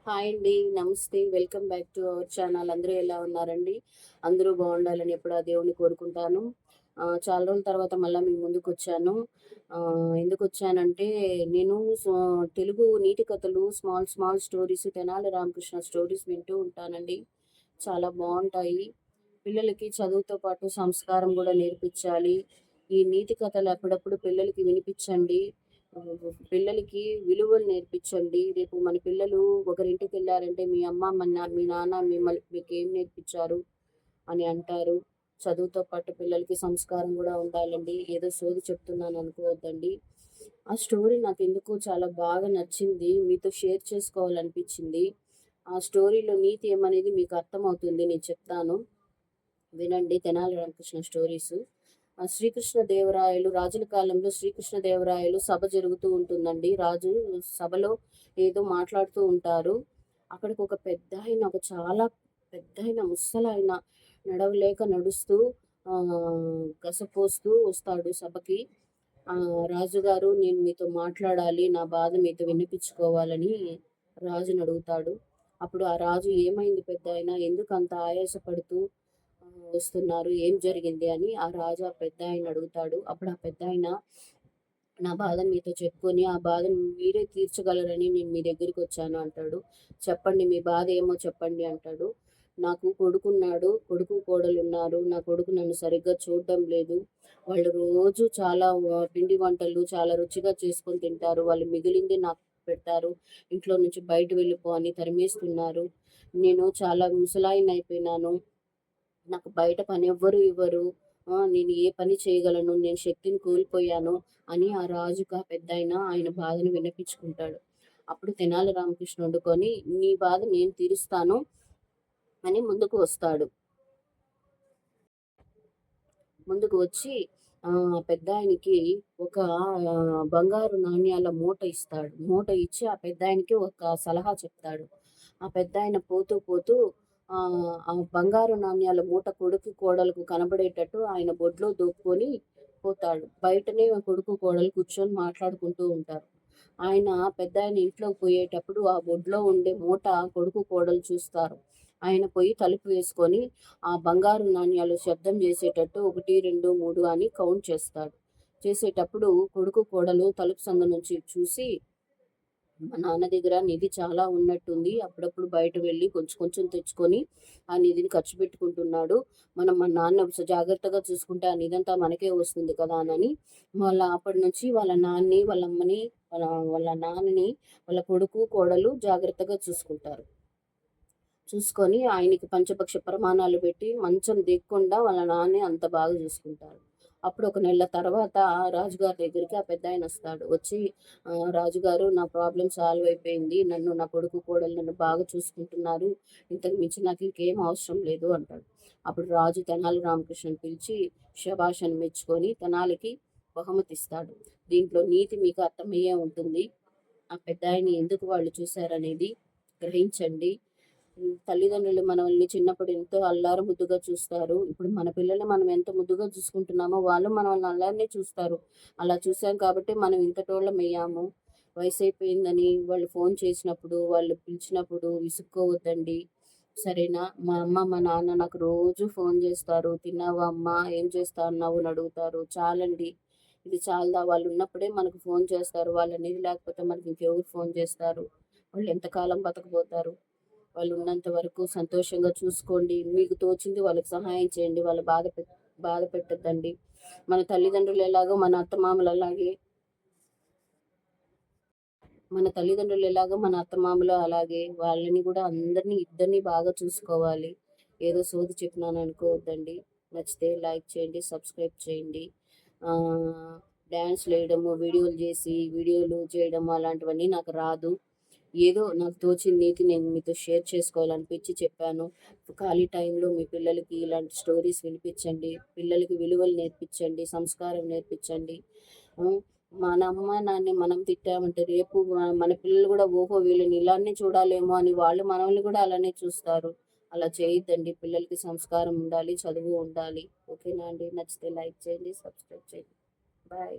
Hi అండి. నమస్తే. Welcome back to our channel. అందరూ ఎలా ఉన్నారండి? అందరూ బాగుండాలని ఎప్పుడు ఆ దేవుడిని కోరుకుంటాను. చాలా రోజుల తర్వాత మళ్ళా మీ ముందుకొచ్చాను. ఎందుకొచ్చానంటే నేను సో తెలుగు నీతి కథలు, small small stories, Tenali Ramakrishna stories వింటూ ఉంటానండి. చాలా బావుంటాయి. పిల్లలకి చదువుతో పాటు సంస్కారం గూడా నేర్పించాలి. ఈ నీతి కథలు అప్పుడప్పుడు పిల్లలకి వినిపించండి. పిల్లలకి విలువలు నేర్పించండి. రేపు మన పిల్లలు ఒకరింటికెళ్లారంటే మీ అమ్మ, మీ నాన్న మిమ్మల్ని మీకేం నేర్పించారు అని అంటారు. చదువుతో పాటు పిల్లలకి సంస్కారం గూడా ఉండాలండి. ఏదో సోది చెప్తున్నాను అనుకోవద్దండి. ఆ స్టోరీ నాకెందుకో చాలా బాగా నచ్చింది. మీతో షేర్ చేసుకోవాలనిపించింది. ఆ స్టోరీలో నీతి ఏమనేది మీకు అర్థమవుతుంది. నేను చెప్తాను. వినండి. తెనాలి రామకృష్ణ స్టోరీసు. శ్రీకృష్ణదేవరాయలు రాజుల కాలంలో శ్రీకృష్ణదేవరాయలు సభ జరుగుతూ ఉంటుందండి. రాజు సభలో ఏదో మాట్లాడుతూ ఉంటారు. అక్కడికి ఒక పెద్దాయన, ఒక చాలా పెద్దాయన, ముసలాయన నడవలేక నడుస్తూ గసపోస్తూ వస్తాడు సభకి. రాజుగారు, నేను మీతో మాట్లాడాలి, నా బాధ మీతో వినిపించుకోవాలని రాజుని అడుగుతాడు. అప్పుడు ఆ రాజు, ఏమైంది పెద్దాయన, ఎందుకు అంత ఆయాసపడుతూ వస్తున్నారు, ఏం జరిగింది అని ఆ రాజు ఆ పెద్దాయన్ని అడుగుతాడు. అప్పుడు ఆ పెద్దాయన, నా బాధను మీతో చెప్పుకొని ఆ బాధను మీరే తీర్చగలరని నేను మీ దగ్గరికి వచ్చాను అంటాడు. చెప్పండి, మీ బాధ ఏమో చెప్పండి అంటాడు. నాకు కొడుకున్నాడు, కొడుకు కోడలున్నారు. నా కొడుకు నన్ను సరిగ్గా చూడడం లేదు. వాళ్ళు రోజు చాలా పిండి వంటలు చాలా రుచిగా చేసుకొని తింటారు. వాళ్ళు మిగిలింది నాకు పెడతారు. ఇంట్లో నుంచి బయట వెళ్ళిపో అని తరిమేస్తున్నారు. నేను చాలా ముసలాయిని అయిపోయినాను. నాకు బయట పనెవ్వరు ఇవ్వరు. నేను ఏ పని చేయగలను? నేను శక్తిని కోల్పోయాను అని ఆ రాజుకి ఆ పెద్దాయన ఆయన బాధను విన్నపించుకుంటాడు. అప్పుడు తెనాలి రామకృష్ణ వండుకొని, నీ బాధ నేను తీరుస్తాను అని ముందుకు వస్తాడు. ముందుకు వచ్చి పెద్దాయనకి ఒక బంగారు నాణ్యాల మూట ఇస్తాడు. మూట ఇచ్చి ఆ పెద్దాయనకి ఒక సలహా చెప్తాడు. ఆ పెద్దాయన పోతూ పోతూ ఆ బంగారు నాణ్యాల మూట కొడుకు కోడలకు కనబడేటట్టు ఆయన బొడ్లో దూపుకొని పోతాడు. బయటనే కొడుకు కోడలు కూర్చొని మాట్లాడుకుంటూ ఉంటారు. ఆయన పెద్దాయన ఇంట్లోకి పోయేటప్పుడు ఆ బొడ్లో ఉండే మూట కొడుకు కోడలు చూస్తారు. ఆయన పోయి తలుపు వేసుకొని ఆ బంగారు నాణ్యాలు శబ్దం చేసేటట్టు 1, 2, 3 అని కౌంట్ చేస్తాడు. చేసేటప్పుడు కొడుకు కోడలు తలుపు సందు నుంచి చూసి, మా నాన్న దగ్గర నిధి చాలా ఉన్నట్టుంది. అప్పుడప్పుడు బయట వెళ్ళి కొంచెం కొంచెం తెచ్చుకొని ఆ నిధిని ఖర్చు పెట్టుకుంటున్నాడు. మనం మా నాన్న జాగ్రత్తగా చూసుకుంటే ఆ నిధంతా మనకే వస్తుంది కదా అని అప్పటి నుంచి వాళ్ళ నాన్నని, వాళ్ళ అమ్మని, వాళ్ళ నాన్నని, వాళ్ళ కొడుకు కోడలు జాగ్రత్తగా చూసుకుంటారు. చూసుకొని ఆయనకి పంచపక్ష ప్రమాణాలు పెట్టి మంచం దిక్కుండా వాళ్ళ నాన్నే అంత బాగా చూసుకుంటారు. అప్పుడు ఒక నెల తర్వాత రాజుగారి దగ్గరికి ఆ పెద్దాయన వస్తాడు. వచ్చి, రాజుగారు, నా ప్రాబ్లం సాల్వ్ అయిపోయింది. నా కొడుకు కోడలు నన్ను బాగా చూసుకుంటున్నారు. ఇంతకు మించి నాకు ఇంకేం అవసరం లేదు అంటాడు. అప్పుడు రాజు తెనాలి రామకృష్ణని పిలిచి శభాష్ అని మెచ్చుకొని తెనాలికి బహుమతి ఇస్తాడు. దీంట్లో నీతి మీకు అర్థమయ్యే ఉంటుంది. ఆ పెద్దాయన్ని ఎందుకు వాళ్ళు చూశారనేది గ్రహించండి. తల్లిదండ్రులు మనల్ని చిన్నప్పుడు ఎంతో అల్లారు ముద్దుగా చూస్తారు. ఇప్పుడు మన పిల్లల్ని మనం ఎంత ముద్దుగా చూసుకుంటున్నామో వాళ్ళు మనల్ని అలానే చూస్తారు. అలా చూసాం కాబట్టి మనం ఇంతటోళ్ళమయ్యాము. వయసైపోయిందని వాళ్ళు ఫోన్ చేసినప్పుడు, వాళ్ళు పిలిచినప్పుడు విసుక్కోవద్దండి. సరేనా? మా అమ్మ, మా నాన్న నాకు రోజు ఫోన్ చేస్తారు. తిన్నావా అమ్మా? ఏం చేస్తా ఉన్నావు అని అడుగుతారు. చాలండి. ఇది చాలదా? వాళ్ళు ఉన్నప్పుడే మనకు ఫోన్ చేస్తారు. వాళ్ళనేది లేకపోతే మనకి ఇంకెవరు ఫోన్ చేస్తారు? వాళ్ళు ఎంతకాలం బతకబోతారు? వాళ్ళు ఉన్నంత వరకు సంతోషంగా చూసుకోండి. మీకు తోచింది వాళ్ళకి సహాయం చేయండి. వాళ్ళ బాధ పెట్టద్దండి. మన తల్లిదండ్రులు ఎలాగో మన అత్తమామలు అలాగే వాళ్ళని కూడా ఇద్దరిని బాగా చూసుకోవాలి. ఏదో సోది చెప్పినాను అనుకోవద్దండి. నచ్చితే లైక్ చేయండి, సబ్స్క్రైబ్ చేయండి. డ్యాన్స్లు వేయడము, వీడియోలు చేయడము అలాంటివన్నీ నాకు రాదు. ఏదో నాకు తోచిన నీతి నేను మీతో షేర్ చేసుకోవాలనిపించి చెప్పాను. ఖాళీ టైంలో మీ పిల్లలకి ఇలాంటి స్టోరీస్ వినిపించండి. పిల్లలకి విలువలు నేర్పించండి, సంస్కారం నేర్పించండి. మన అమ్మ నాన్నని మనం తిట్టామంటే రేపు మన పిల్లలు కూడా ఓహో వీళ్ళని ఇలానే చూడాలేమో అని వాళ్ళు మనల్ని కూడా అలానే చూస్తారు. అలా చేయొద్దండి. పిల్లలకి సంస్కారం ఉండాలి, చదువు ఉండాలి. ఓకేనా అండి? నచ్చితే లైక్ చేయండి, సబ్స్క్రైబ్ చేయండి. బాయ్.